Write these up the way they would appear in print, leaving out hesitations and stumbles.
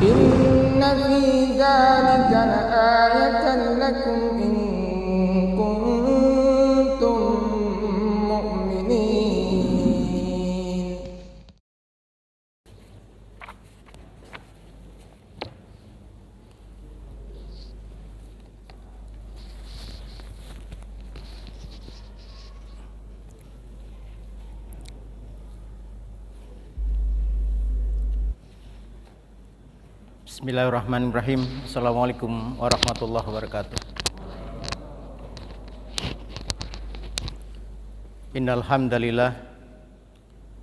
إن في ذلك لآية لكم إن كنتم مؤمنين. Bismillahirrahmanirrahim. Assalamualaikum warahmatullahi wabarakatuh. Innal hamdalillah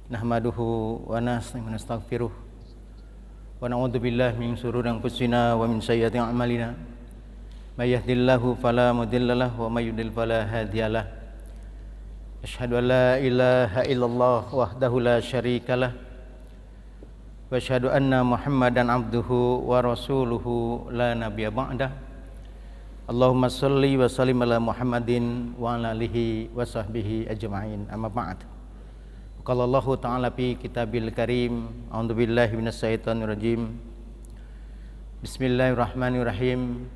nahmaduhu wa nastaghfiruh wa na'udzu billahi min shururi anfusina wa min sayyiati a'malina. May yahdihillahu fala mudhillalah wa may yudlil fala hadiyalah. Asyhadu an la ilaha illallah wahdahu la syarikalah wa asyhadu anna Muhammadan abduhu wa rasuluhu la nabiyya ba'dah. Allahumma shalli wa sallim ala Muhammadin wa ala alihi wa sahbihi ajma'in. Amma ba'd. Qala Allah ta'ala fi kitabil karim, a'udzu billahi minasy syaithanir rajim. Bismillahirrahmanirrahim.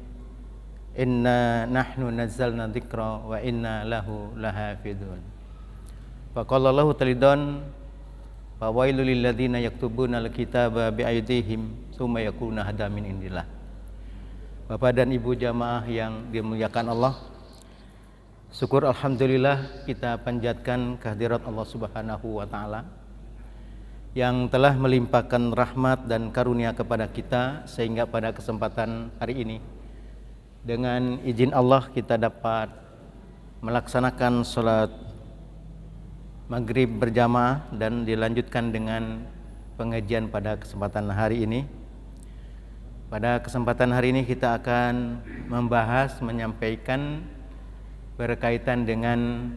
Inna nahnu nazzalna dzikra wa inna lahu lahafidun. Wa qala Allah ta'ala fawailul lil ladzina yaktubuna al-kitaba biaydihim tsumma yakuna hada min indillah. Bapak dan Ibu jamaah yang dimuliakan Allah, syukur alhamdulillah kita panjatkan kehadirat Allah Subhanahu wa taala yang telah melimpahkan rahmat dan karunia kepada kita sehingga pada kesempatan hari ini dengan izin Allah kita dapat melaksanakan salat maghrib berjamaah dan dilanjutkan dengan pengajian pada kesempatan hari ini. Pada kesempatan hari ini kita akan membahas, menyampaikan berkaitan dengan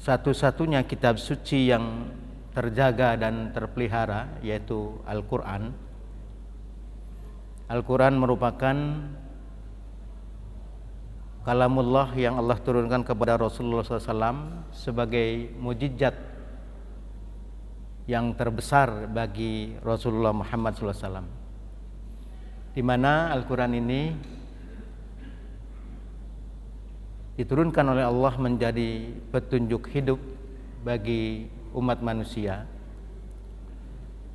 satu-satunya kitab suci yang terjaga dan terpelihara, yaitu Al-Quran. Al-Quran merupakan kalamullah yang Allah turunkan kepada Rasulullah SAW sebagai mukjizat yang terbesar bagi Rasulullah Muhammad SAW, di mana Al-Quran ini diturunkan oleh Allah menjadi petunjuk hidup bagi umat manusia,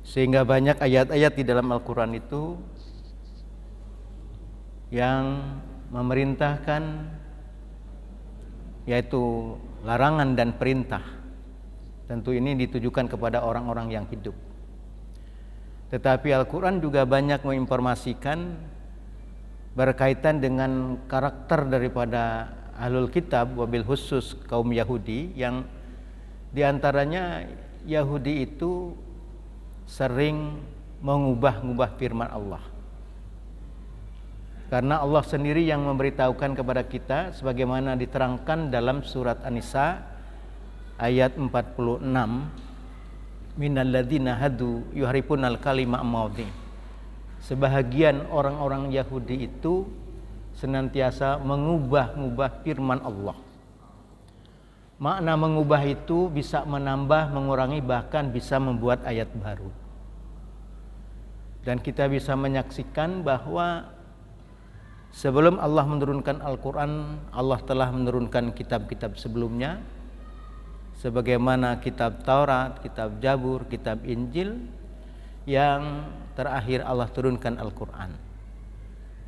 sehingga banyak ayat-ayat di dalam Al-Quran itu yang memerintahkan, yaitu larangan dan perintah. Tentu ini ditujukan kepada orang-orang yang hidup. Tetapi Al-Quran juga banyak menginformasikan berkaitan dengan karakter daripada Ahlul Kitab, wabil khusus kaum Yahudi, yang diantaranya Yahudi itu sering mengubah-ubah firman Allah. Karena Allah sendiri yang memberitahukan kepada kita sebagaimana diterangkan dalam surat An-Nisa ayat 46, minal ladzina hadu yuharifunal kalima amawdi. Sebahagian orang-orang Yahudi itu senantiasa mengubah-ubah firman Allah. Makna mengubah itu bisa menambah, mengurangi, bahkan bisa membuat ayat baru. Dan kita bisa menyaksikan bahwa sebelum Allah menurunkan Al-Quran, Allah telah menurunkan kitab-kitab sebelumnya, sebagaimana kitab Taurat, kitab Zabur, kitab Injil, yang terakhir Allah turunkan Al-Quran.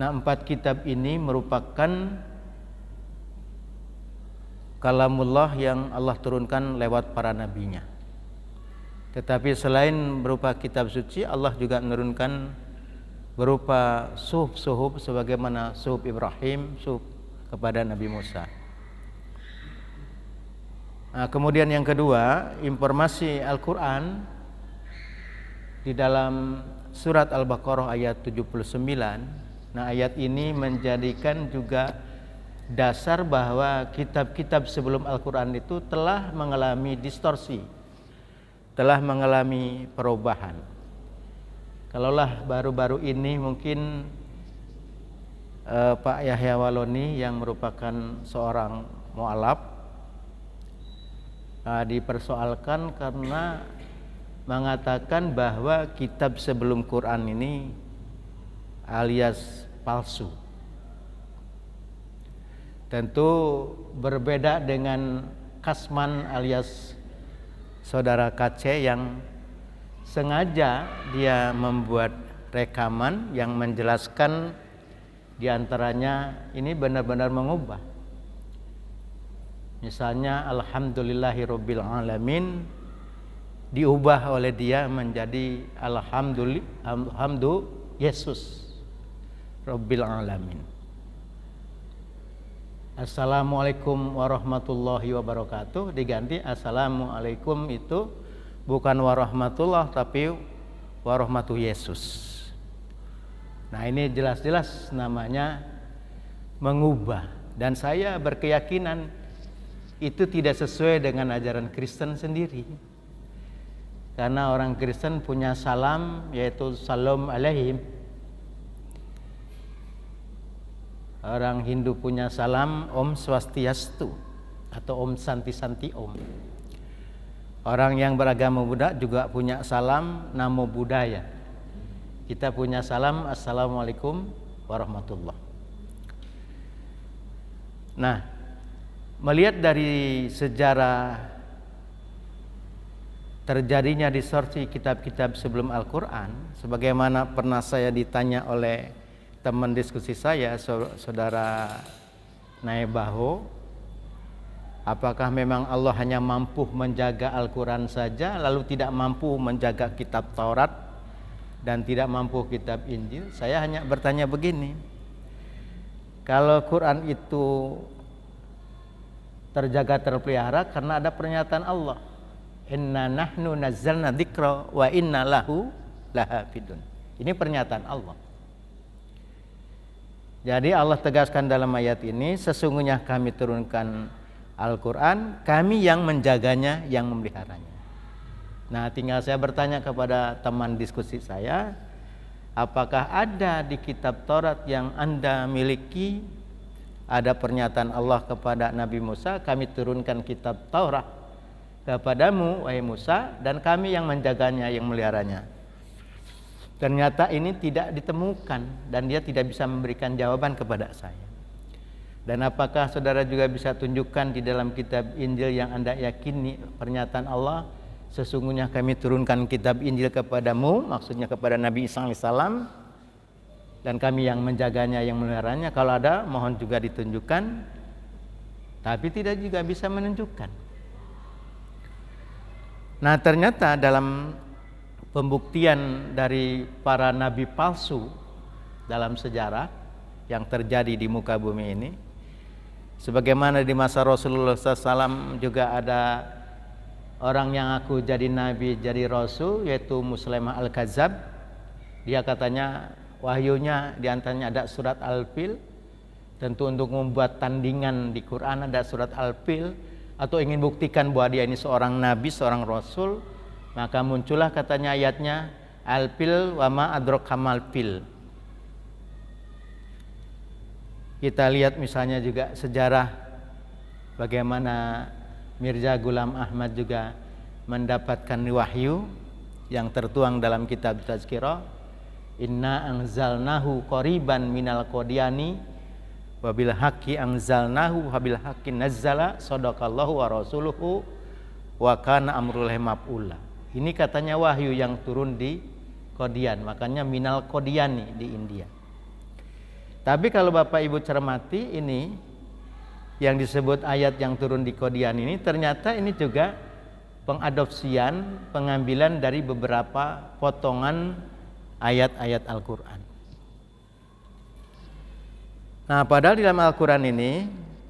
Nah, 4 kitab ini merupakan kalamullah yang Allah turunkan lewat para nabinya. Tetapi selain berupa kitab suci, Allah juga menurunkan berupa suhuf sebagaimana suhuf Ibrahim, suhuf kepada Nabi Musa. Nah, kemudian yang kedua, informasi Al-Quran di dalam surat Al-Baqarah ayat 79. Nah, ayat ini menjadikan juga dasar bahwa kitab-kitab sebelum Al-Quran itu telah mengalami distorsi, telah mengalami perubahan. Kalaulah baru-baru ini mungkin Pak Yahya Waloni yang merupakan seorang mu'alaf dipersoalkan karena mengatakan bahwa kitab sebelum Quran ini alias palsu. Tentu berbeda dengan Kasman alias saudara KC yang sengaja dia membuat rekaman yang menjelaskan diantaranya ini benar-benar mengubah. Misalnya Alhamdulillahirabbil alamin diubah oleh dia menjadi Alhamdu Yesus Rabbil alamin. Assalamualaikum warahmatullahi wabarakatuh diganti Assalamualaikum, itu bukan warahmatullah tapi warahmatu Yesus. Nah, ini jelas-jelas namanya mengubah, dan saya berkeyakinan itu tidak sesuai dengan ajaran Kristen sendiri. Karena orang Kristen punya salam yaitu Salam alaihim. Orang Hindu punya salam Om Swastiastu atau Om Santi Santi Om. Orang yang beragama Buddha juga punya salam Namo Buddhaya. Kita punya salam Assalamualaikum warahmatullah. Nah, melihat dari sejarah terjadinya distorsi kitab-kitab sebelum Al-Quran, sebagaimana pernah saya ditanya oleh teman diskusi saya, saudara Naebaho, apakah memang Allah hanya mampu menjaga Al-Quran saja lalu tidak mampu menjaga kitab Taurat dan tidak mampu kitab Injil? Saya hanya bertanya begini, kalau Quran itu terjaga terpelihara karena ada pernyataan Allah, inna nahnu nazzalna dzikra wa inna lahu lahafidun. Ini pernyataan Allah. Jadi Allah tegaskan dalam ayat ini, sesungguhnya kami turunkan Al-Quran, kami yang menjaganya, yang memeliharanya. Nah, tinggal saya bertanya kepada teman diskusi saya, apakah ada di kitab Taurat yang Anda miliki ada pernyataan Allah kepada Nabi Musa, kami turunkan kitab Taurat kepadamu wahai Musa, dan kami yang menjaganya, yang meliharanya? Ternyata ini tidak ditemukan dan dia tidak bisa memberikan jawaban kepada saya. Dan apakah saudara juga bisa tunjukkan di dalam kitab Injil yang Anda yakini pernyataan Allah, sesungguhnya kami turunkan kitab Injil kepadamu, maksudnya kepada Nabi Isa alaihissalam, dan kami yang menjaganya, yang meliharanya? Kalau ada, mohon juga ditunjukkan. Tapi tidak juga bisa menunjukkan. Nah, ternyata dalam pembuktian dari para nabi palsu dalam sejarah yang terjadi di muka bumi ini, sebagaimana di masa Rasulullah SAW juga ada orang yang aku jadi nabi, jadi rasul, yaitu Muslimah Al-Kadzab. Dia katanya wahyunya diantaranya ada surat Al-Fil. Tentu untuk membuat tandingan di Quran ada surat Al-Fil, atau ingin buktikan bahwa dia ini seorang nabi, seorang rasul, maka muncullah katanya ayatnya Al-Fil wa ma adrokamal fil. Kita lihat misalnya juga sejarah bagaimana Mirza Ghulam Ahmad juga mendapatkan wahyu yang tertuang dalam kitab Tazkirah, inna anzalnahu qoriban minal qodiani wabil haqqi anzalnahu wabil haqqi nazzala sadaqallahu wa rasuluhu wa kana amrullahi maf'ula. Ini katanya wahyu yang turun di Qadian, makanya minal Qadiani di India. Tapi kalau Bapak Ibu cermati, ini yang disebut ayat yang turun di Qadian ini ternyata ini juga pengadopsian, pengambilan dari beberapa potongan ayat-ayat Al-Quran. Nah, padahal di dalam Al-Quran ini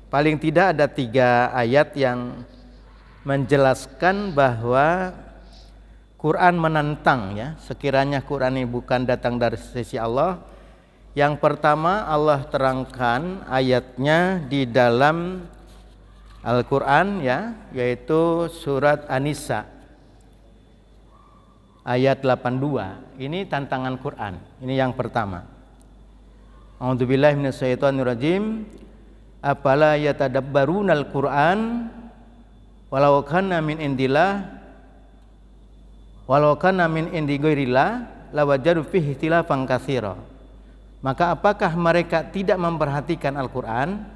paling tidak ada 3 ayat yang menjelaskan bahwa Quran menantang, ya, sekiranya Quran ini bukan datang dari sisi Allah. Yang pertama, Allah terangkan ayatnya di dalam Al-Quran, ya, yaitu surat An-Nisa ayat 82. Ini tantangan Quran. Ini yang pertama. A'udzubillahi minasyaitonirrajim. Afala yatadabbarunal Quran walau kana min indillah walau kana min indi ghairillah lawajadu fihi ikhtilafan katsira. Maka apakah mereka tidak memperhatikan Al-Qur'an?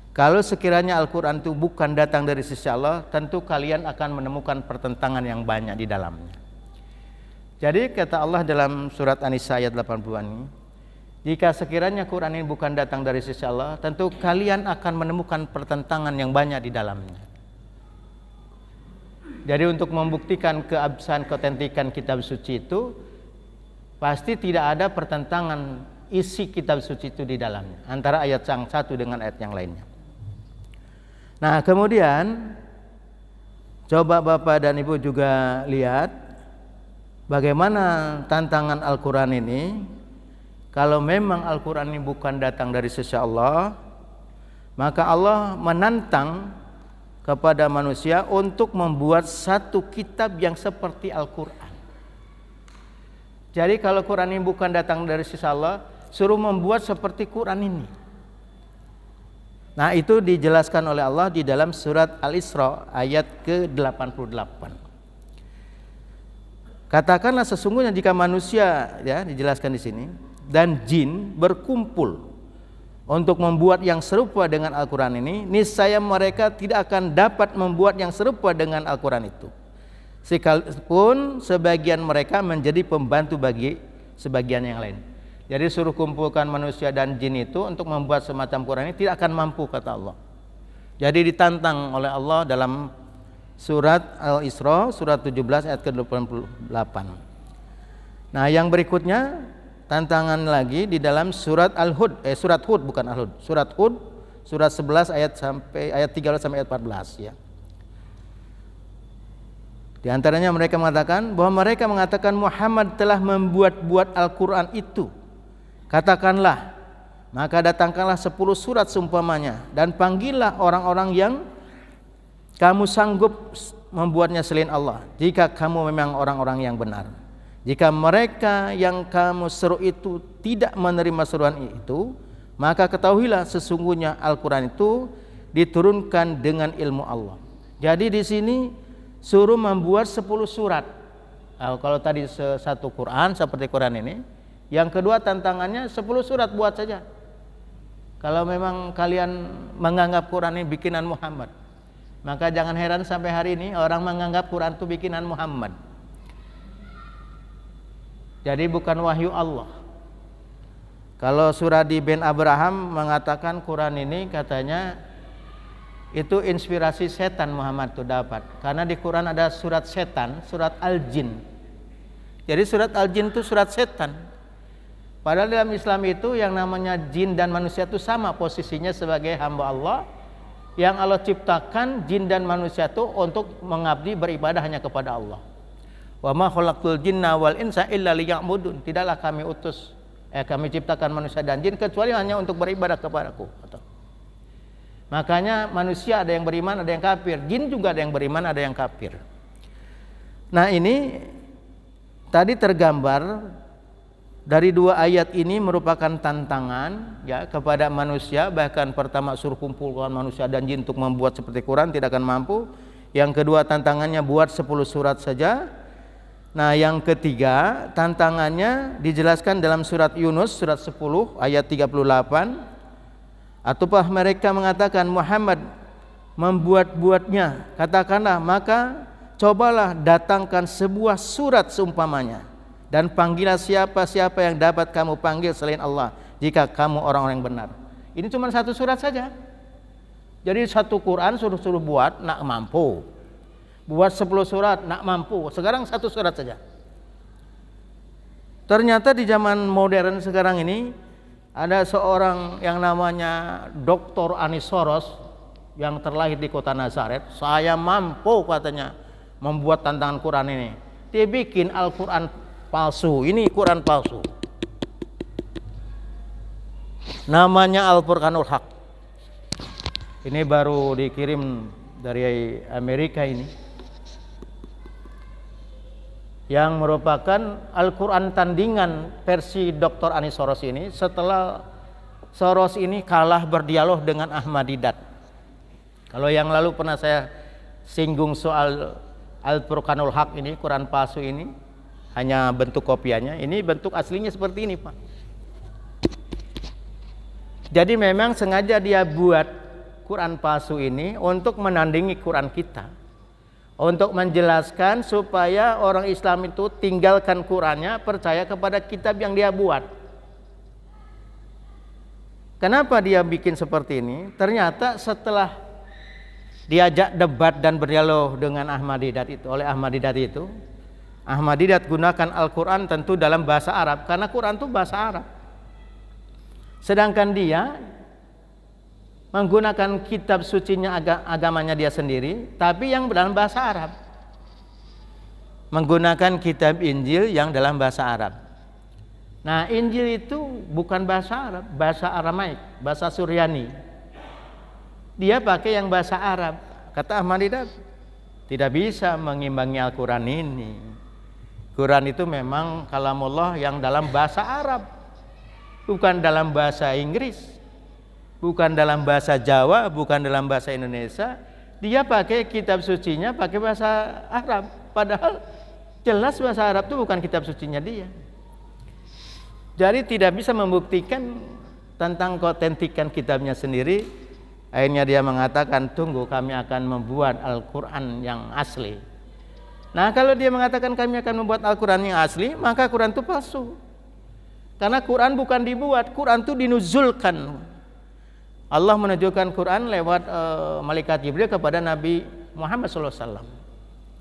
Kalau sekiranya Al-Qur'an itu bukan datang dari sisi Allah, tentu kalian akan menemukan pertentangan yang banyak di dalamnya. Jadi kata Allah dalam surat An-Nisa ayat 80 ini, jika sekiranya Quran ini bukan datang dari sisi Allah, tentu kalian akan menemukan pertentangan yang banyak di dalamnya. Jadi untuk membuktikan keabsahan keautentikan kitab suci itu, pasti tidak ada pertentangan isi kitab suci itu di dalamnya antara ayat yang satu dengan ayat yang lainnya. Nah, kemudian coba Bapak dan Ibu juga lihat bagaimana tantangan Al-Qur'an ini. Kalau memang Al-Qur'an ini bukan datang dari sisi Allah, maka Allah menantang kepada manusia untuk membuat satu kitab yang seperti Al-Qur'an. Jadi kalau Quran ini bukan datang dari sisi Allah, suruh membuat seperti Quran ini. Nah, itu dijelaskan oleh Allah di dalam surat Al-Isra ayat ke-88. Katakanlah sesungguhnya jika manusia, ya dijelaskan di sini, dan jin berkumpul untuk membuat yang serupa dengan Al-Quran ini, niscaya mereka tidak akan dapat membuat yang serupa dengan Al-Quran itu, sekalipun sebagian mereka menjadi pembantu bagi sebagian yang lain. Jadi suruh kumpulkan manusia dan jin itu untuk membuat semacam Quran ini tidak akan mampu, kata Allah. Jadi ditantang oleh Allah dalam surat Al-Isra surat 17 ayat ke-88. Nah, yang berikutnya tantangan lagi di dalam surat Al-Hud, surat Hud bukan Al-Hud, surat Hud surat 11 ayat 13 sampai ayat 14 ya. Di antaranya mereka mengatakan bahwa mereka mengatakan Muhammad telah membuat-buat Al-Qur'an itu. Katakanlah, maka datangkanlah 10 surat seumpamanya dan panggillah orang-orang yang kamu sanggup membuatnya selain Allah, jika kamu memang orang-orang yang benar. Jika mereka yang kamu seru itu tidak menerima seruan itu, maka ketahuilah sesungguhnya Al-Quran itu diturunkan dengan ilmu Allah. Jadi di sini suruh membuat 10 surat. Kalau tadi satu Quran seperti Quran ini, yang kedua tantangannya 10 surat buat saja. Kalau memang kalian menganggap Quran ini bikinan Muhammad, maka jangan heran sampai hari ini orang menganggap Quran itu bikinan Muhammad. Jadi bukan wahyu Allah. Kalau Suradi bin Abraham mengatakan Quran ini katanya itu inspirasi setan Muhammad itu dapat. Karena di Quran ada surat setan, surat Al-Jin. Jadi surat Al-Jin itu surat setan. Padahal dalam Islam itu yang namanya jin dan manusia itu sama posisinya sebagai hamba Allah. Yang Allah ciptakan jin dan manusia itu untuk mengabdi beribadah hanya kepada Allah. Wa ma khalaqtul jinna wal insa illa liya'budun. Tidaklah kami kami ciptakan manusia dan jin kecuali hanya untuk beribadah kepadaku. Makanya manusia ada yang beriman, ada yang kafir. Jin juga ada yang beriman, ada yang kafir. Nah, ini tadi tergambar dari dua ayat ini merupakan tantangan ya kepada manusia. Bahkan pertama suruh kumpulkan manusia dan jin untuk membuat seperti Quran, tidak akan mampu. Yang kedua tantangannya buat 10 surat saja. Nah, yang ketiga tantangannya dijelaskan dalam surat Yunus surat 10 ayat 38. Ataukah mereka mengatakan Muhammad membuat-buatnya? Katakanlah, maka cobalah datangkan sebuah surat seumpamanya. Dan panggillah siapa-siapa yang dapat kamu panggil selain Allah, jika kamu orang-orang yang benar. Ini cuma satu surat saja. Jadi satu Quran suruh buat, nak mampu. Buat 10 surat, nak mampu. Sekarang satu surat saja. Ternyata di zaman modern sekarang ini ada seorang yang namanya Dr. Anisoros yang terlahir di kota Nazaret. Saya mampu katanya membuat tantangan Quran ini. Dia bikin Al-Quran palsu, ini Quran palsu. Namanya Al-Furqanul Haq. Ini baru dikirim dari Amerika ini. Yang merupakan Al-Quran tandingan versi Dr. Anisoros ini setelah Soros ini kalah berdialog dengan Ahmadidat. Kalau yang lalu pernah saya singgung soal Al-Furqanul Haq ini, Quran palsu ini, hanya bentuk kopiannya. Ini bentuk aslinya seperti ini, Pak. Jadi memang sengaja dia buat Quran palsu ini untuk menandingi Quran kita, untuk menjelaskan supaya orang Islam itu tinggalkan Qurannya, percaya kepada kitab yang dia buat. Kenapa dia bikin seperti ini? Ternyata setelah diajak debat dan berdialog dengan Ahmad Didat itu, Ahmad Didat gunakan Al-Quran tentu dalam bahasa Arab, karena Quran itu bahasa Arab. Sedangkan dia menggunakan kitab sucinya agamanya dia sendiri, tapi yang dalam bahasa Arab. Menggunakan kitab Injil yang dalam bahasa Arab. Nah, Injil itu bukan bahasa Arab, bahasa Aramaik, bahasa Suryani. Dia pakai yang bahasa Arab. Kata Ahmad Didat, tidak bisa mengimbangi Al-Quran ini. Quran itu memang kalamullah yang dalam bahasa Arab, bukan dalam bahasa Inggris, bukan dalam bahasa Jawa, bukan dalam bahasa Indonesia. Dia pakai kitab sucinya pakai bahasa Arab, padahal jelas bahasa Arab itu bukan kitab sucinya dia. Jadi tidak bisa membuktikan tentang keotentikan kitabnya sendiri. Akhirnya dia mengatakan, tunggu, kami akan membuat Al-Quran yang asli. Nah, kalau dia mengatakan kami akan membuat Al-Quran yang asli, maka Quran itu palsu. Karena Quran bukan dibuat, Quran itu dinuzulkan. Allah menunjukkan Quran lewat malaikat Jibril kepada Nabi Muhammad SAW,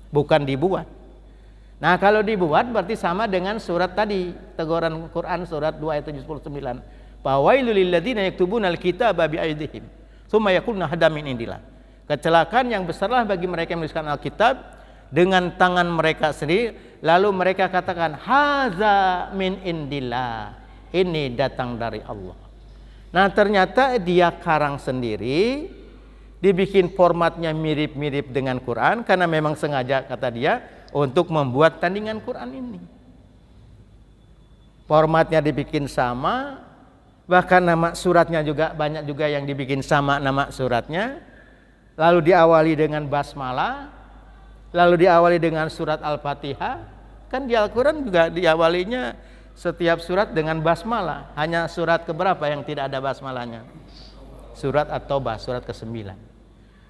bukan dibuat. Nah, kalau dibuat berarti sama dengan surat tadi, teguran Quran surat 2 ayat 79. Fawailul lilladzina yaktubuna al-kitaba bi'aydihim tsumma yaquluna hadza min indillah. Kecelakaan yang besarlah bagi mereka yang menuliskan Alkitab dengan tangan mereka sendiri, lalu mereka katakan hadza min indillah, ini datang dari Allah. Nah, ternyata dia karang sendiri, dibikin formatnya mirip-mirip dengan Quran, karena memang sengaja, kata dia, untuk membuat tandingan Quran ini. Formatnya dibikin sama, bahkan nama suratnya juga banyak juga yang dibikin sama nama suratnya. Lalu diawali dengan basmalah, lalu diawali dengan surat Al-Fatihah. Kan di Al-Quran juga diawalinya setiap surat dengan basmalah. Hanya surat keberapa yang tidak ada basmalahnya? Surat At-Taubah, surat ke-9.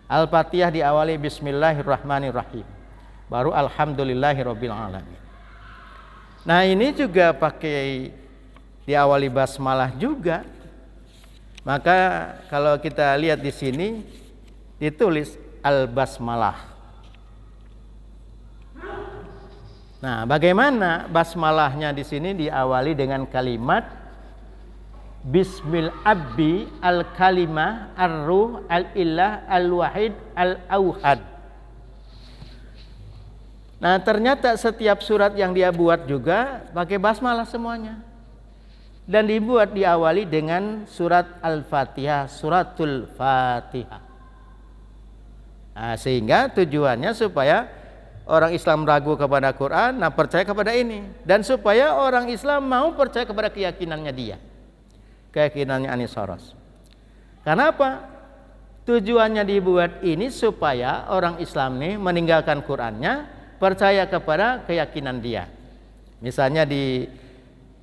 Al-Fatihah diawali Bismillahirrahmanirrahim, baru Alhamdulillahirabbil alamin. Nah, ini juga pakai diawali basmalah juga. Maka kalau kita lihat di sini ditulis Al-Basmalah. Nah, bagaimana basmalahnya di sini diawali dengan kalimat Bismil Abbi Al-Kalimah Ar-Ruh Al-Ilah Al-Wahid Al-Auhad. Nah, ternyata setiap surat yang dia buat juga pakai basmalah semuanya. Dan dibuat diawali dengan surat Al-Fatihah, suratul Fatihah. Nah, sehingga tujuannya supaya orang Islam ragu kepada Quran, nah percaya kepada ini, dan supaya orang Islam mau percaya kepada keyakinannya dia, keyakinannya Anisaros. Kenapa? Tujuannya dibuat ini supaya orang Islam ini meninggalkan Qurannya, percaya kepada keyakinan dia. Misalnya di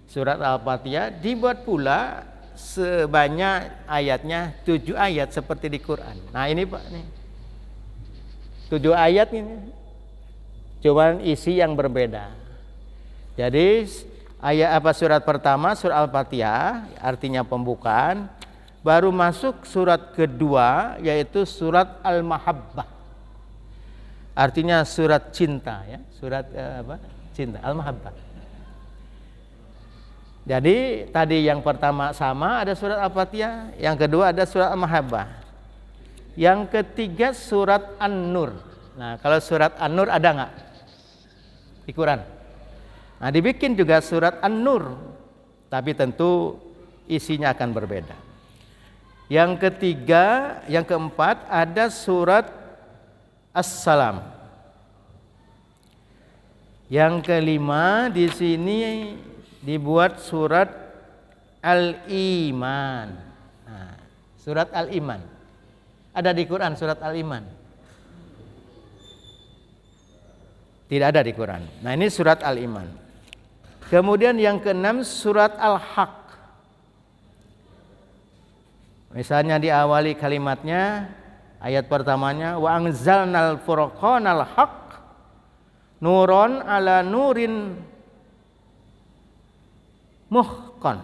surat Al-Fatihah dibuat pula sebanyak ayatnya 7 ayat seperti di Quran. Nah, ini Pak nih, 7 ayat ini, cuman isi yang berbeda. Jadi ayat surat pertama surat Al-Fatihah artinya pembukaan, baru masuk surat kedua yaitu surat Al-Mahabbah. Artinya surat cinta ya, surat cinta, Al-Mahabbah. Jadi tadi yang pertama sama ada surat Al-Fatihah, yang kedua ada surat Al-Mahabbah. Yang ketiga surat An-Nur. Nah, kalau surat An-Nur ada nggak di Quran? Nah, dibikin juga surat An-Nur, tapi tentu isinya akan berbeda. Yang ketiga, yang keempat ada surat As-Salam. Yang kelima di sini dibuat surat Al-Iman. Nah, surat Al-Iman ada di Quran, surat Al-Iman. Tidak ada di Quran. Nah, ini surat Al-Iman. Kemudian yang keenam surat Al-Haq. Misalnya diawali kalimatnya, ayat pertamanya wa anzalnal furqanal haq nuron ala nurin muhqan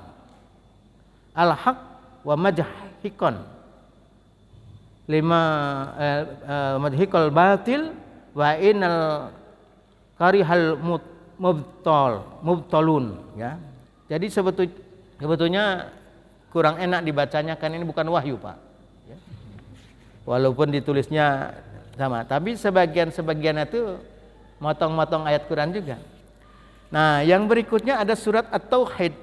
al-haq wa majhikon lima majhikal batil wa inal karihal mubtalun, ya. Jadi sebetulnya kurang enak dibacanya kan ini bukan wahyu, Pak, ya. Walaupun ditulisnya sama, tapi sebagian itu motong-motong ayat Quran juga. Nah, yang berikutnya ada surat At-Tauhid.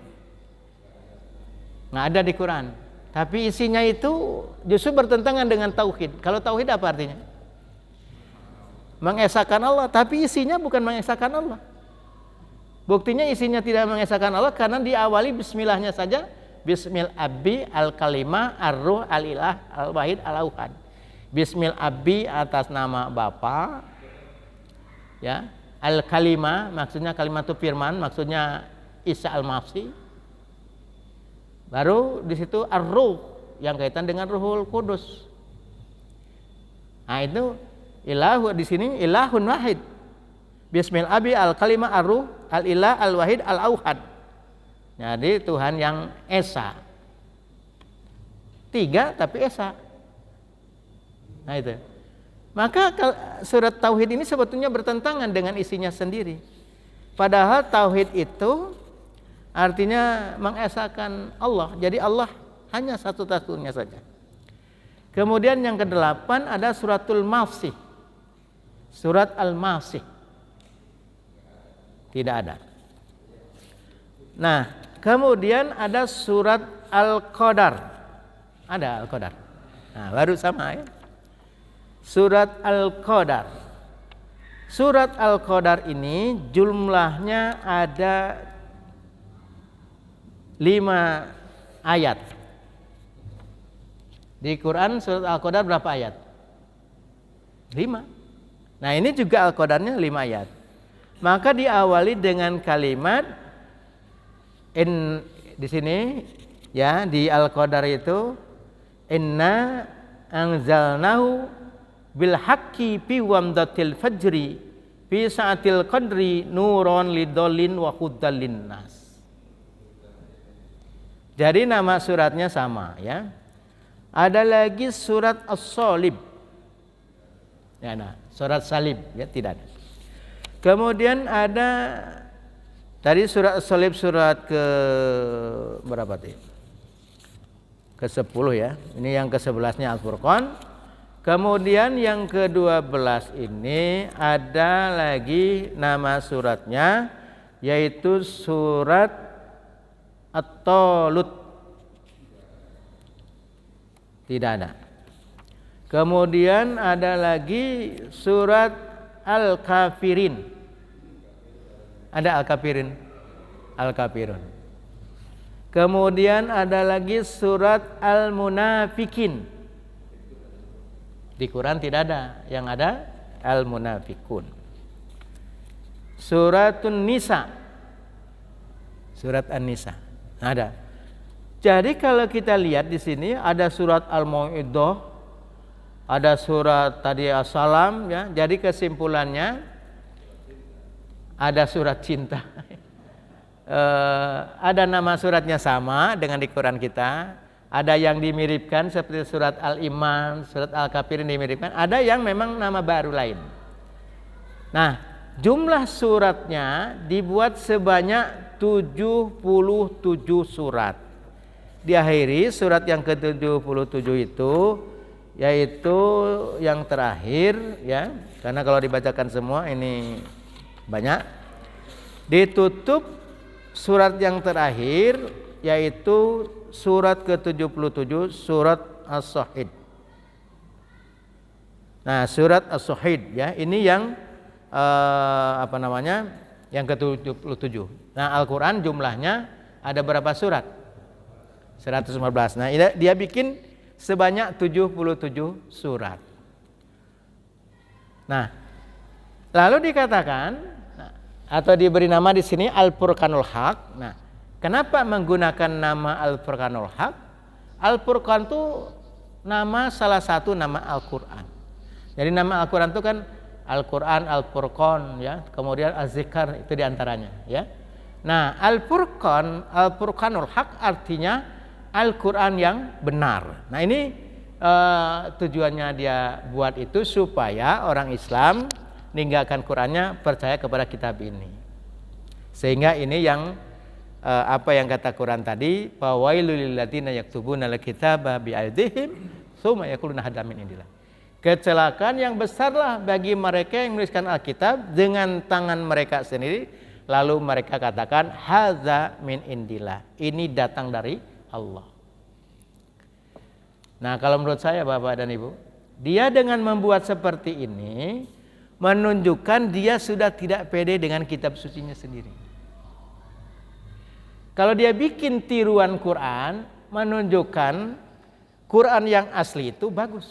Nggak ada di Quran, tapi isinya itu justru bertentangan dengan tauhid. Kalau tauhid apa artinya? Mengesahkan Allah, tapi isinya bukan mengesahkan Allah. Buktinya isinya tidak mengesahkan Allah karena diawali bismillahnya saja. Bismil Abi al-Kalimah ar-Ruh al-Ilah al-Wahid al-Auhad. Bismil Abi atas nama Bapa, ya. Al-Kalimah maksudnya kalimat itu firman, maksudnya Isa al-Masih. Baru di situ ar-Ruh yang kaitan dengan Ruhul Kudus. Nah, itu ilahu di sini ilahun wahid. Bismil Abi al-Kalimah ar-Ruh al-Ilah al-Wahid al-Auhad. Jadi Tuhan yang esa, tiga tapi esa. Nah itu. Maka surat tauhid ini sebetulnya bertentangan dengan isinya sendiri. Padahal tauhid itu artinya mengesahkan Allah. Jadi Allah hanya satu-satunya saja. Kemudian yang kedelapan ada suratul Masih. Surat Al-Masih. Tidak ada. Nah, kemudian ada surat Al-Qadar. Ada Al-Qadar. Nah, baru sama ya. Surat Al-Qadar. Surat Al-Qadar ini jumlahnya ada 5 ayat. Di Quran surat Al-Qadar berapa ayat? 5. Nah, ini juga Al-Qadarnya 5 ayat. Maka diawali dengan kalimat di sini ya, di Al-Qadar itu inna anzalnahu bil haqqi fi wamdatil fajri fi sa'atil qadri nuron lidolin wa hudal linnas. Jadi nama suratnya sama ya. Ada lagi surat As-Salib. Ya, nah, surat salib ya tidak ada. Kemudian ada tadi surat As-Salib surat ke berapa tadi? Ke-10 ya. Ini yang ke-11-nya Al-Furqan. Kemudian yang ke-12 ini ada lagi nama suratnya yaitu surat At-Talut. Tidak ada. Kemudian ada lagi surat Al-Kafirin. Ada Al-Kafirin. Al-Kafirun. Kemudian ada lagi surat Al-Munafikin. Di Quran tidak ada, yang ada Al-Munafikun. Suratun Nisa. Surat An-Nisa. Ada. Jadi kalau kita lihat di sini ada surat Al-Mau'idah, ada surat tadi As-Salam ya. Jadi kesimpulannya ada surat cinta. Ada nama suratnya sama dengan di Quran kita. Ada yang dimiripkan seperti surat Al-Iman, surat Al-Kafirin dimiripkan. Ada yang memang nama baru lain. Nah, jumlah suratnya dibuat sebanyak 77 surat. Diakhiri surat yang ke-77 itu yaitu yang terakhir ya. Karena kalau dibacakan semua ini banyak. Ditutup surat yang terakhir yaitu surat ke-77 surat As-Sahid. Nah, surat As-Sahid ya, ini yang yang ke-77. Nah, Al-Qur'an jumlahnya ada berapa surat? 115. Nah, dia bikin sebanyak 77 surat. Nah, Lalu dikatakan atau diberi nama di sini Al-Furqanul Haq. Nah, kenapa menggunakan nama Al-Furqanul Haq? Al-Furqan itu salah satu nama Al-Qur'an. Jadi nama Al-Qur'an itu kan Al-Qur'an, Al-Furqan ya, kemudian Az-Zikr itu diantaranya ya. Nah, Al-Furqanul Haq artinya Al-Qur'an yang benar. Nah, ini tujuannya dia buat itu supaya orang Islam meninggalkan Qur'annya, percaya kepada kitab ini. Sehingga ini yang apa yang kata Quran tadi, fawailul lil ladzina yaktubuna al-kitaba bi'aydihim tsumma yaquluna hadza min indillah. Kecelakaan yang besarlah bagi mereka yang menuliskan Alkitab dengan tangan mereka sendiri, lalu mereka katakan hadza min indillah. Ini datang dari Allah. Nah, kalau menurut saya Bapak dan Ibu, dia dengan membuat seperti ini menunjukkan dia sudah tidak pede dengan kitab sucinya sendiri. Kalau dia bikin tiruan Quran, menunjukkan Quran yang asli itu bagus.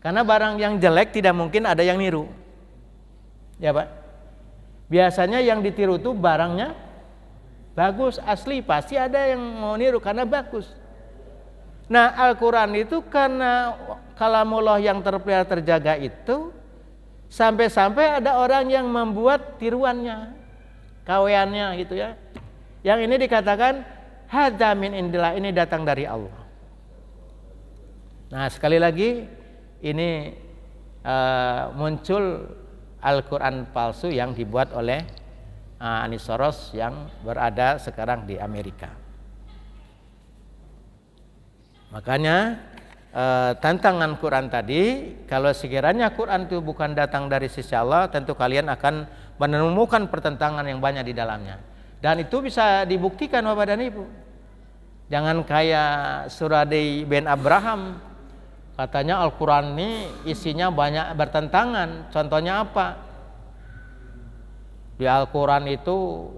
Karena barang yang jelek tidak mungkin ada yang niru. Ya Pak. Biasanya yang ditiru itu barangnya bagus, asli, pasti ada yang mau niru karena bagus. Nah, Al-Quran itu karena kalamullah yang terpelihara terjaga itu, sampai-sampai ada orang yang membuat tiruannya, kaweannya gitu ya. Yang ini dikatakan hadza min indillah, ini datang dari Allah. Nah, sekali lagi ini muncul Al-Quran palsu yang dibuat oleh Anis Soros yang berada sekarang di Amerika. Makanya tantangan Quran tadi, kalau sekiranya Quran itu bukan datang dari sisi Allah, tentu kalian akan menemukan pertentangan yang banyak di dalamnya. Dan itu bisa dibuktikan Bapak dan Ibu. Jangan kayak Suradi bin Abraham, katanya Al-Quran ini isinya banyak bertentangan. Contohnya apa? Di Al-Quran itu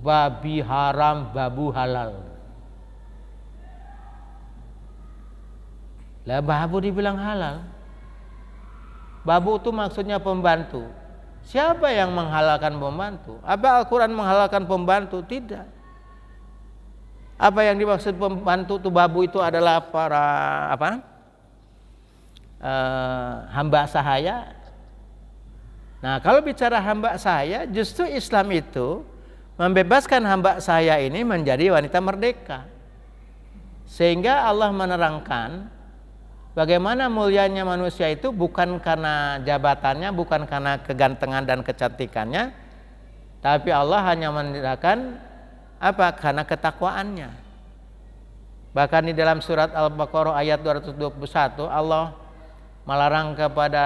babi haram, babu halal. Lah babu dibilang halal. Babu itu maksudnya pembantu. Siapa yang menghalalkan pembantu? Apa Al-Quran menghalalkan pembantu? Tidak. Apa yang dimaksud pembantu itu babu itu adalah para hamba sahaya. Nah, kalau bicara hamba sahaya, justru Islam itu membebaskan hamba sahaya ini menjadi wanita merdeka. Sehingga Allah menerangkan bagaimana mulianya manusia itu bukan karena jabatannya, bukan karena kegantengan dan kecantikannya, tapi Allah hanya menandakan karena ketakwaannya. Bahkan di dalam surat Al-Baqarah ayat 221 Allah melarang kepada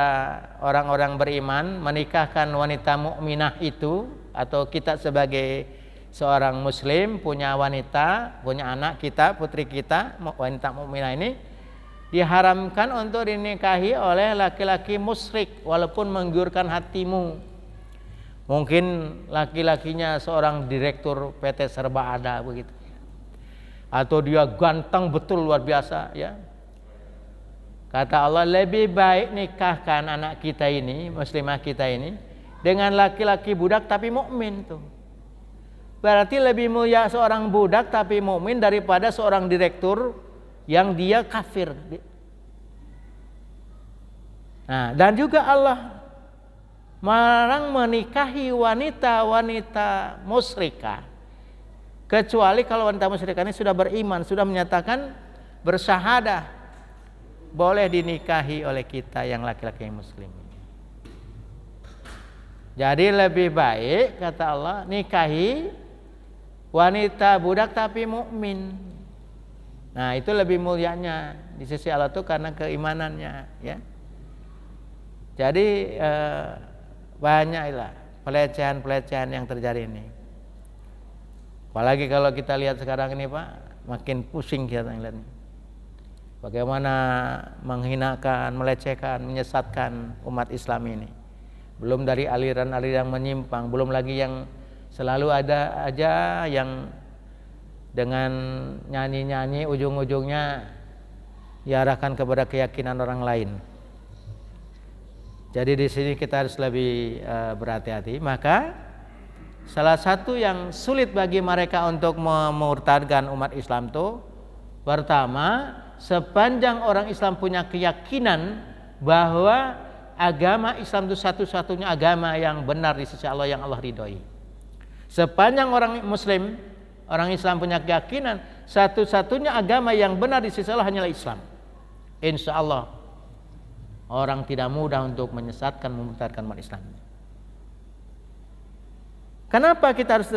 orang-orang beriman menikahkan wanita mukminah itu, atau kita sebagai seorang muslim punya wanita, punya anak kita, putri kita, wanita mukminah ini diharamkan untuk dinikahi oleh laki-laki musyrik walaupun menggiurkan hatimu. Mungkin laki-lakinya seorang direktur PT Serba Ada begitu. Atau dia ganteng betul luar biasa ya. Kata Allah, lebih baik nikahkan anak kita ini, muslimah kita ini dengan laki-laki budak tapi mukmin tuh. Berarti lebih mulia seorang budak tapi mukmin daripada seorang direktur yang dia kafir. Nah, dan juga Allah melarang menikahi wanita-wanita musyrikah, kecuali kalau wanita musyrikah ini sudah beriman, sudah menyatakan bersyahadah, boleh dinikahi oleh kita yang laki-laki yang muslim. Jadi lebih baik kata Allah nikahi wanita budak tapi mukmin. Nah, itu lebih mulianya di sisi Allah itu karena keimanannya ya. Jadi banyaklah pelecehan-pelecehan yang terjadi ini. Apalagi kalau kita lihat sekarang ini Pak, makin pusing kita ngeliatnya. Bagaimana menghinakan, melecehkan, menyesatkan umat Islam ini. Belum dari aliran-aliran yang menyimpang, belum lagi yang selalu ada aja yang dengan nyanyi-nyanyi ujung-ujungnya diarahkan kepada keyakinan orang lain. Jadi di sini kita harus lebih berhati-hati. Maka salah satu yang sulit bagi mereka untuk memurtadkan umat Islam itu, pertama, sepanjang orang Islam punya keyakinan bahwa agama Islam itu satu-satunya agama yang benar di sisi Allah, yang Allah ridhoi. Sepanjang orang Muslim, orang Islam punya keyakinan satu-satunya agama yang benar di sisi Allah hanyalah Islam, insya Allah orang tidak mudah untuk menyesatkan, memurtadkan umat Islam. Kenapa kita harus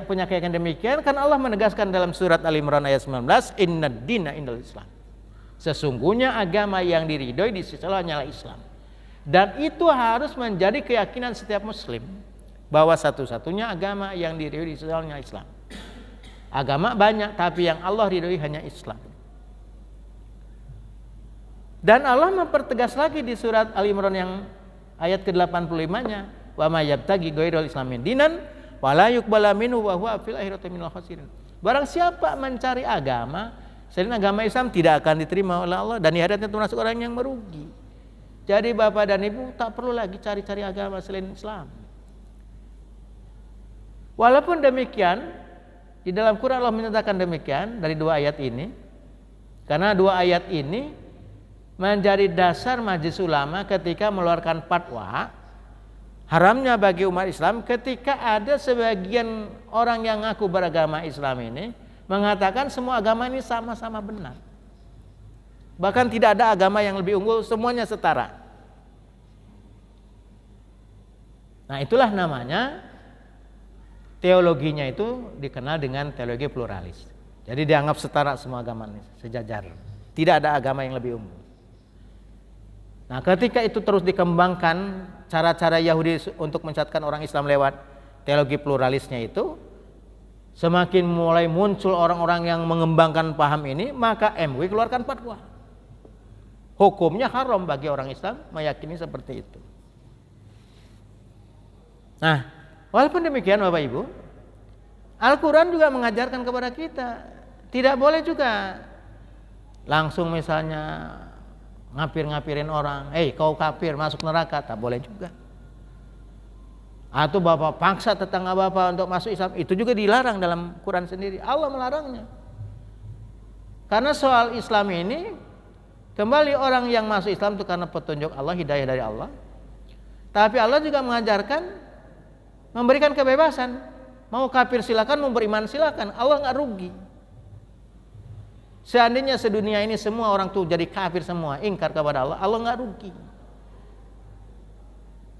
punya keyakinan demikian? Karena Allah menegaskan dalam surat Al-Imran ayat 19, Innad dina indal Islam. Sesungguhnya agama yang diridhoi di sisi Allah hanyalah Islam. Dan itu harus menjadi keyakinan setiap muslim, bahwa satu-satunya agama yang diridhoi di sisi Allah hanyalah Islam. Agama banyak, tapi yang Allah ridhoi hanya Islam. Dan Allah mempertegas lagi di surat Al-Imran yang ayat ke-85-nya, wa may yabtaghi ghairal islami dinan wala yuqbala minhu wa huwa fil akhirati minal khasirin. Barang siapa mencari agama selain agama Islam, tidak akan diterima oleh Allah, dan di akhiratnya termasuk orang yang merugi. Jadi Bapak dan Ibu tak perlu lagi cari-cari agama selain Islam. Walaupun demikian, di dalam Quran Allah menyatakan demikian dari dua ayat ini, karena dua ayat ini menjadi dasar majelis ulama ketika mengeluarkan fatwa haramnya bagi umat Islam ketika ada sebagian orang yang ngaku beragama Islam ini mengatakan semua agama ini sama-sama benar. Bahkan tidak ada agama yang lebih unggul, semuanya setara. Nah, itulah namanya teologinya itu dikenal dengan teologi pluralis. Jadi dianggap setara semua agama ini, sejajar. Tidak ada agama yang lebih unggul. Nah, ketika itu terus dikembangkan cara-cara Yahudi untuk menyesatkan orang Islam lewat teologi pluralisnya itu, semakin mulai muncul orang-orang yang mengembangkan paham ini, maka MUI keluarkan fatwa. Hukumnya haram bagi orang Islam meyakini seperti itu. Nah, walaupun demikian Bapak Ibu, Al-Quran juga mengajarkan kepada kita, tidak boleh juga langsung misalnya ngapir-ngapirin orang, kau kafir masuk neraka, tak boleh juga. Atau Bapak paksa tetangga Bapak untuk masuk Islam, itu juga dilarang dalam Quran sendiri. Allah melarangnya. Karena soal Islam ini, kembali orang yang masuk Islam itu karena petunjuk Allah, hidayah dari Allah. Tapi Allah juga mengajarkan memberikan kebebasan. Mau kafir silakan, mau beriman silakan. Allah nggak rugi. Seandainya sedunia ini semua orang tuh jadi kafir semua, ingkar kepada Allah, Allah nggak rugi.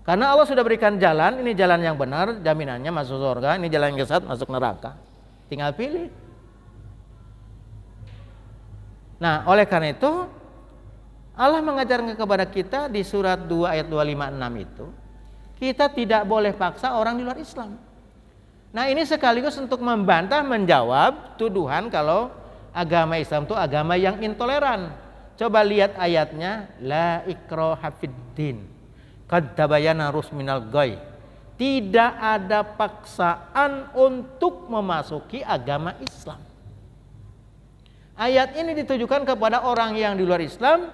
Karena Allah sudah berikan jalan, ini jalan yang benar, jaminannya masuk surga, ini jalan yang sesat, masuk neraka. Tinggal pilih. Nah, oleh karena itu Allah mengajarkan kepada kita di surat 2 ayat 256 itu, kita tidak boleh paksa orang di luar Islam. Nah, ini sekaligus untuk membantah, menjawab tuduhan kalau agama Islam itu agama yang intoleran. Coba lihat ayatnya, la ikraha fiddin qad tabayyana rusy minal ghayy. Tidak ada paksaan untuk memasuki agama Islam. Ayat ini ditujukan kepada orang yang di luar Islam,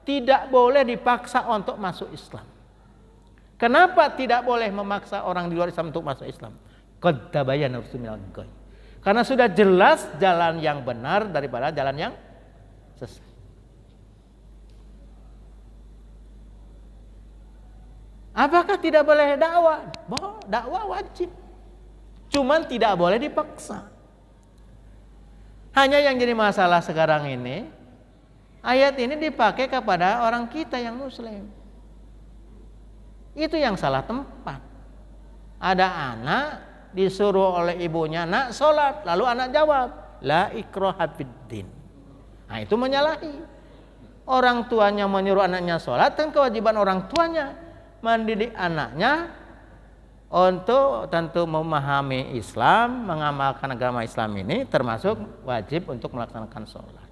tidak boleh dipaksa untuk masuk Islam. Kenapa tidak boleh memaksa orang di luar Islam untuk masuk Islam? Qad tabayyana rusy minal ghayy. Karena sudah jelas jalan yang benar daripada jalan yang sesat. Apakah tidak boleh dakwah? Dakwah wajib. Cuman tidak boleh dipaksa. Hanya yang jadi masalah sekarang ini, ayat ini dipakai kepada orang kita yang muslim. Itu yang salah tempat. Ada anak disuruh oleh ibunya, nak sholat, lalu anak jawab, la ikraha fiddin. Nah, itu menyalahi. Orang tuanya menyuruh anaknya sholat, dan kewajiban orang tuanya mendidik anaknya untuk tentu memahami Islam, mengamalkan agama Islam ini, termasuk wajib untuk melaksanakan sholat.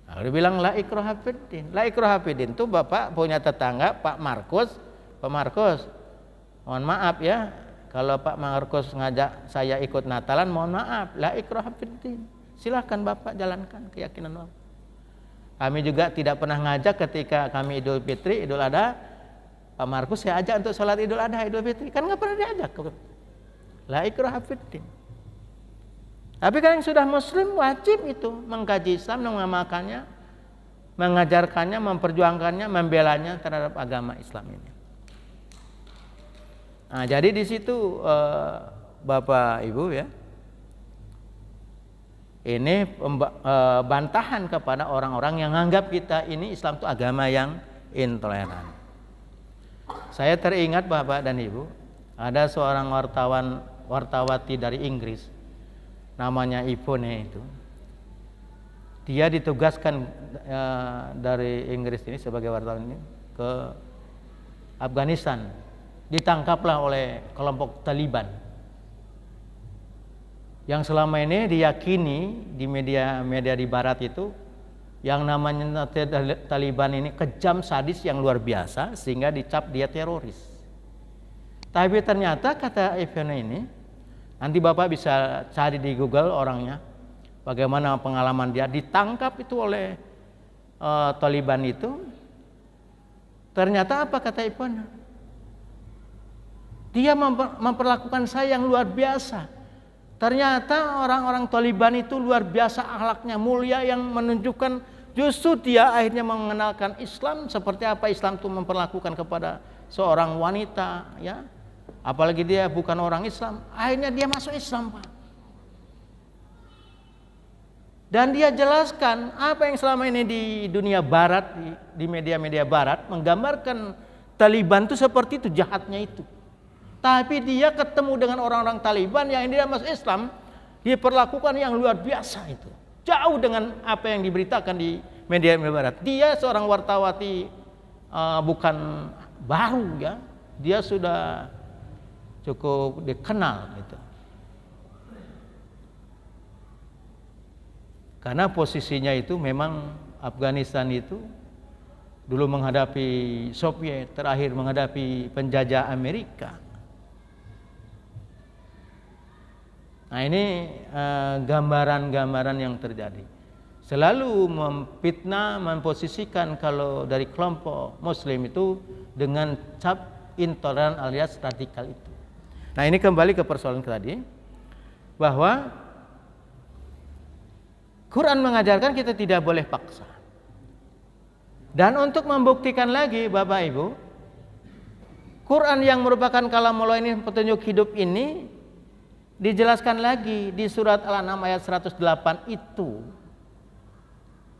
Lalu dibilang la ikraha fiddin. La ikraha fiddin itu Bapak punya tetangga Pak Markus. Pak Markus, mohon maaf ya, kalau Pak Markus ngajak saya ikut Natalan, mohon maaf, la ikraha fiddin. Silahkan Bapak jalankan keyakinan Bapak. Kami juga tidak pernah ngajak ketika kami Idul Fitri, Idul Adha, Pak Markus saya ajak untuk sholat Idul Adha, Idul Fitri, kan nggak pernah diajak. La ikraha fiddin. Tapi kan yang sudah Muslim wajib itu mengkaji Islam, mengamalkannya, mengajarkannya, memperjuangkannya, membelanya terhadap agama Islam ini. Nah, jadi di situ Bapak Ibu ya, ini bantahan kepada orang-orang yang menganggap kita ini Islam itu agama yang intoleran. Saya teringat Bapak dan Ibu, ada seorang wartawati dari Inggris, namanya Ivone itu. Dia ditugaskan dari Inggris ini sebagai wartawan ini ke Afghanistan. Ditangkaplah oleh kelompok Taliban yang selama ini diyakini di media di barat itu yang namanya Taliban ini kejam, sadis yang luar biasa sehingga dicap dia teroris. Tapi ternyata kata Ivone ini, nanti Bapak bisa cari di Google orangnya, bagaimana pengalaman dia ditangkap itu oleh Taliban itu. Ternyata apa kata Ivone? Dia memperlakukan saya yang luar biasa. Ternyata orang-orang Taliban itu luar biasa akhlaknya, mulia, yang menunjukkan justru dia akhirnya mengenalkan Islam seperti apa Islam itu memperlakukan kepada seorang wanita, ya. Apalagi dia bukan orang Islam, akhirnya dia masuk Islam, Pak. Dan dia jelaskan apa yang selama ini di dunia barat, di media-media barat menggambarkan Taliban itu seperti itu, jahatnya itu. Tapi dia ketemu dengan orang-orang Taliban yang dia masuk Islam, dia perlakukan yang luar biasa itu. Jauh dengan apa yang diberitakan di media barat. Dia seorang wartawati bukan baru ya. Dia sudah cukup dikenal gitu. Karena posisinya itu memang Afghanistan itu dulu menghadapi Soviet, terakhir menghadapi penjajah Amerika. Nah, ini gambaran-gambaran yang terjadi. Selalu memfitnah, memposisikan kalau dari kelompok Muslim itu dengan cap intoleran alias radikal itu. Nah, ini kembali ke persoalan tadi, bahwa Quran mengajarkan kita tidak boleh paksa. Dan untuk membuktikan lagi Bapak Ibu, Quran yang merupakan kalamullah ini, petunjuk hidup ini, dijelaskan lagi di surat Al-An'am ayat 108 itu,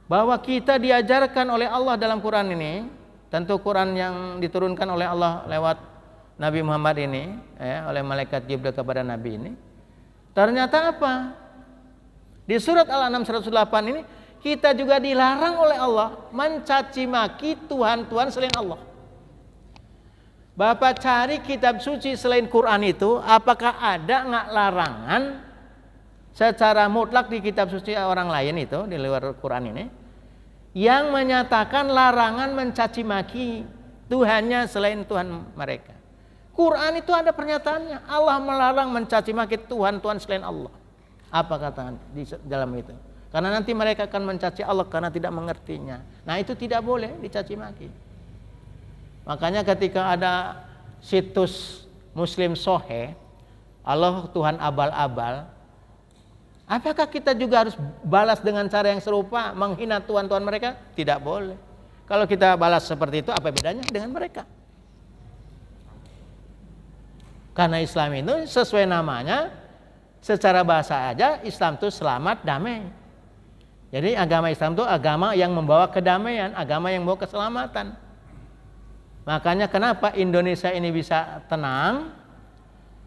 bahwa kita diajarkan oleh Allah dalam Quran ini, tentu Quran yang diturunkan oleh Allah lewat Nabi Muhammad ini, oleh malaikat Jibril kepada Nabi ini. Ternyata apa? Di surat Al-An'am 108 ini kita juga dilarang oleh Allah mencaci maki Tuhan-Tuhan selain Allah. Bapak cari kitab suci selain Quran itu, apakah ada nggak larangan secara mutlak di kitab suci orang lain itu di luar Quran ini yang menyatakan larangan mencaci maki Tuhannya selain Tuhan mereka? Quran itu ada pernyataannya, Allah melarang mencaci maki Tuhan-Tuhan selain Allah. Apa kata di dalam itu? Karena nanti mereka akan mencaci Allah karena tidak mengertinya. Nah, itu tidak boleh dicaci maki. Makanya ketika ada situs Muslim Sohe, Allah Tuhan abal-abal, apakah kita juga harus balas dengan cara yang serupa, menghina Tuhan-Tuhan mereka? Tidak boleh. Kalau kita balas seperti itu, apa bedanya dengan mereka? Karena Islam itu sesuai namanya, secara bahasa aja Islam itu selamat, damai. Jadi agama Islam itu agama yang membawa kedamaian, agama yang membawa keselamatan. Makanya kenapa Indonesia ini bisa tenang,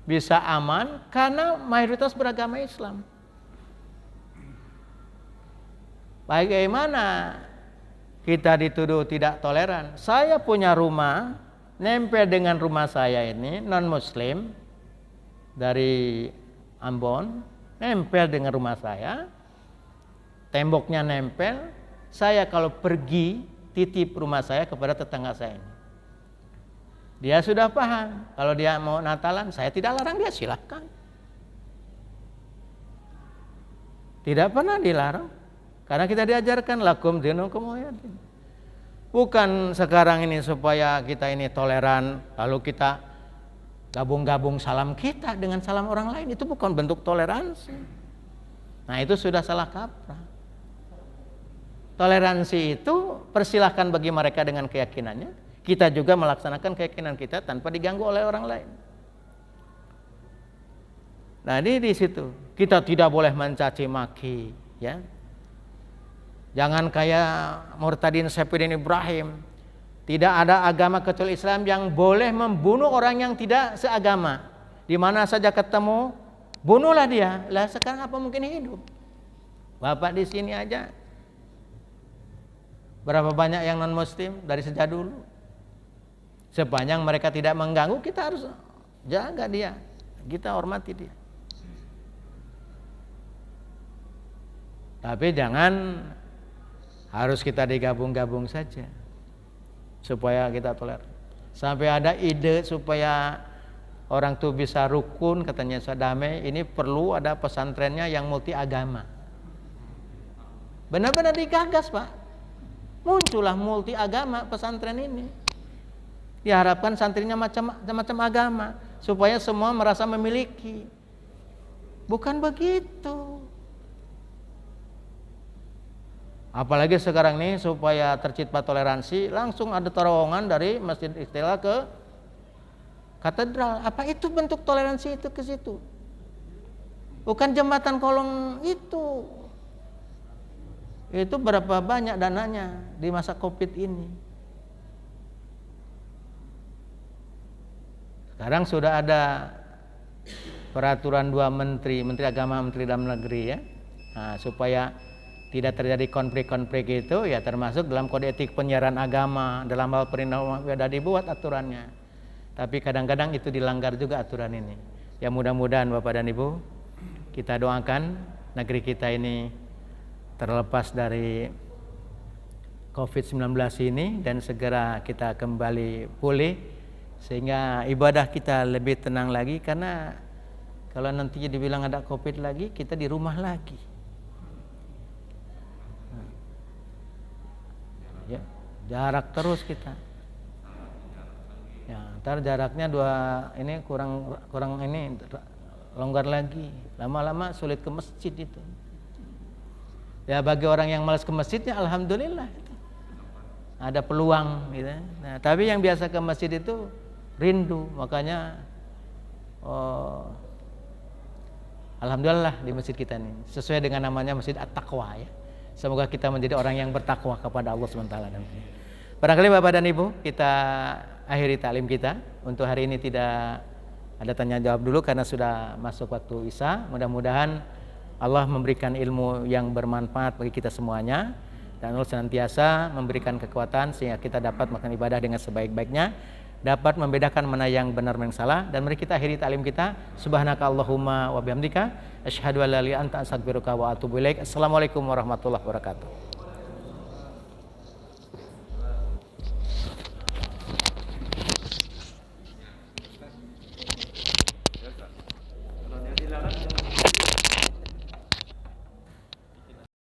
bisa aman, karena mayoritas beragama Islam. Bagaimana kita dituduh tidak toleran? Saya punya rumah, nempel dengan rumah saya ini, non-Muslim, dari Ambon, nempel dengan rumah saya, temboknya nempel, saya kalau pergi, titip rumah saya kepada tetangga saya ini. Dia sudah paham, kalau dia mau Natalan, saya tidak larang dia, silahkan. Tidak pernah dilarang. Karena kita diajarkan lakum dinukum waliyadin. Bukan sekarang ini supaya kita ini toleran, lalu kita gabung-gabung salam kita dengan salam orang lain. Itu bukan bentuk toleransi. Nah, itu sudah salah kaprah. Toleransi itu persilahkan bagi mereka dengan keyakinannya. Kita juga melaksanakan keyakinan kita tanpa diganggu oleh orang lain. Nah, ini di situ. Kita tidak boleh mencaci maki, ya. Jangan kayak Murtadin Saifuddin Ibrahim. Tidak ada agama kecuali Islam yang boleh membunuh orang yang tidak seagama. Di mana saja ketemu, bunuhlah dia. Lah sekarang apa mungkin hidup? Bapak di sini aja. Berapa banyak yang non muslim dari sejak dulu. Sepanjang mereka tidak mengganggu, kita harus jaga dia. Kita hormati dia. Tapi jangan harus kita digabung-gabung saja supaya kita toleran. Sampai ada ide supaya orang tuh bisa rukun, katanya Sadame, ini perlu ada pesantrennya yang multi agama. Benar-benar digagas, Pak. Muncullah multi agama pesantren ini. Diharapkan santrinya macam-macam agama supaya semua merasa memiliki. Bukan begitu. Apalagi sekarang ini supaya tercipta toleransi, langsung ada terowongan dari Masjid Istiqlal ke katedral. Apa itu bentuk toleransi itu ke situ? Bukan jembatan kolong itu. Itu berapa banyak dananya di masa Covid ini. Sekarang sudah ada peraturan 2 menteri, Menteri Agama, Menteri Dalam Negeri, ya. Nah, supaya tidak terjadi konflik-konflik itu, ya termasuk dalam kode etik penyiaran agama, dalam hal perintah sudah dibuat aturannya. Tapi kadang-kadang itu dilanggar juga aturan ini. Ya mudah-mudahan Bapak dan Ibu, kita doakan negeri kita ini terlepas dari COVID-19 ini dan segera kita kembali pulih sehingga ibadah kita lebih tenang lagi, karena kalau nantinya dibilang ada COVID lagi, kita di rumah lagi. Ya, jarak terus kita. Ya, ntar jaraknya ini kurang ini longgar lagi. Lama-lama sulit ke masjid itu. Ya bagi orang yang malas ke masjidnya, alhamdulillah itu. Ada peluang gitu. Nah, tapi yang biasa ke masjid itu rindu, makanya alhamdulillah di masjid kita ini sesuai dengan namanya Masjid At-Taqwa, ya. Semoga kita menjadi orang yang bertakwa kepada Allah SWT. Barangkali Bapak dan Ibu, kita akhiri taklim kita. Untuk hari ini tidak ada tanya jawab dulu karena sudah masuk waktu Isya. Mudah-mudahan Allah memberikan ilmu yang bermanfaat bagi kita semuanya, dan Allah senantiasa memberikan kekuatan sehingga kita dapat melakukan ibadah dengan sebaik-baiknya, dapat membedakan mana yang benar dan yang salah. Dan mari kita akhiri taklim kita. Subhanaka Allahumma wa bihamdika asyhadu an la ilaha illa anta astaghfiruka wa atubu ilaik. Assalamualaikum warahmatullahi wabarakatuh.